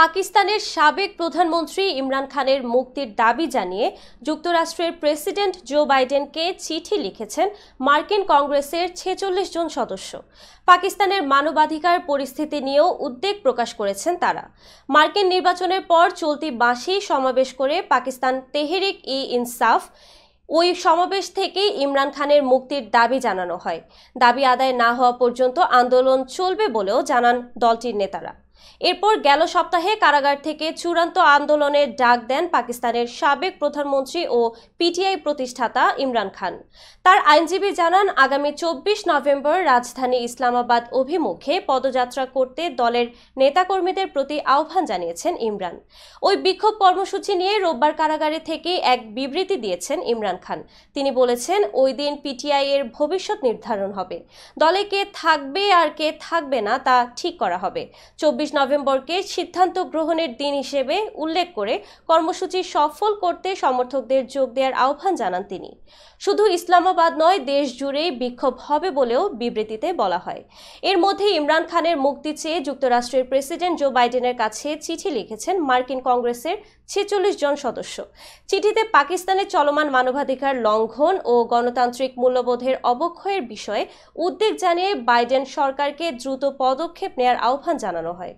পাকিস্তানের সাবেক প্রধানমন্ত্রী ইমরান খানের মুক্তির দাবি জানিয়ে যুক্তরাষ্ট্রের প্রেসিডেন্ট জো বাইডেনকে চিঠি লিখেছেন মার্কিন কংগ্রেসের ৪৬ জন সদস্য। পাকিস্তানের মানবাধিকার পরিস্থিতি নিয়েও উদ্বেগ প্রকাশ করেছেন তারা। মার্কিন নির্বাচনের পর চলতি মাসেই সমাবেশ করে পাকিস্তান তেহরিক-ই-ইনসাফ ওই সমাবেশ থেকেই ইমরান খানের মুক্তির দাবি জানানো হয়। দাবি আদায় না হওয়া পর্যন্ত আন্দোলন চলবে বলেও জানান দলটির নেতারা। এরপর গেল সপ্তাহে কারাগার থেকে চূড়ান্ত আন্দোলনের ডাক দেন পাকিস্তানের সাবেক প্রধানমন্ত্রী ও পিটিআই প্রতিষ্ঠাতা ইমরান খান। তার আইনজীবী জানান, আগামী ২৪ নভেম্বর রাজধানী ইসলামাবাদ অভিমুখে পদযাত্রা করতে দলের নেতাকর্মীদের প্রতি আহ্বান জানিয়েছেন ইমরান। ওই বিক্ষোভ কর্মসূচি নিয়ে রোববার কারাগারে থেকে এক বিবৃতি দিয়েছেন ইমরান খান। তিনি বলেছেন, ওই দিন পিটিআই এর ভবিষ্যৎ নির্ধারণ হবে। দলে কে থাকবে আর কে থাকবে না তা ঠিক করা হবে। ২৪ নভেম্বরকে সিদ্ধান্ত গ্রহণের দিন হিসেবে উল্লেখ করে কর্মসূচি সফল করতে সমর্থকদের যোগ দেওয়ার আহ্বান জানান তিনি। শুধু ইসলামাবাদ নয়, দেশ জুড়েই বিক্ষোভ হবে বলেও বিবৃতিতে বলা হয়। এর মধ্যে ইমরান খানের মুক্তি চেয়ে যুক্তরাষ্ট্রের প্রেসিডেন্ট জো বাইডেনের কাছে চিঠি লিখেছেন মার্কিন কংগ্রেসের ৪৬ জন সদস্য। চিঠিতে পাকিস্তানের চলমান মানবাধিকার লঙ্ঘন ও গণতান্ত্রিক মূল্যবোধের অবক্ষয়ের বিষয়ে উদ্বেগ জানিয়ে বাইডেন সরকারকে দ্রুত পদক্ষেপ নেওয়ার আহ্বান জানানো হয়।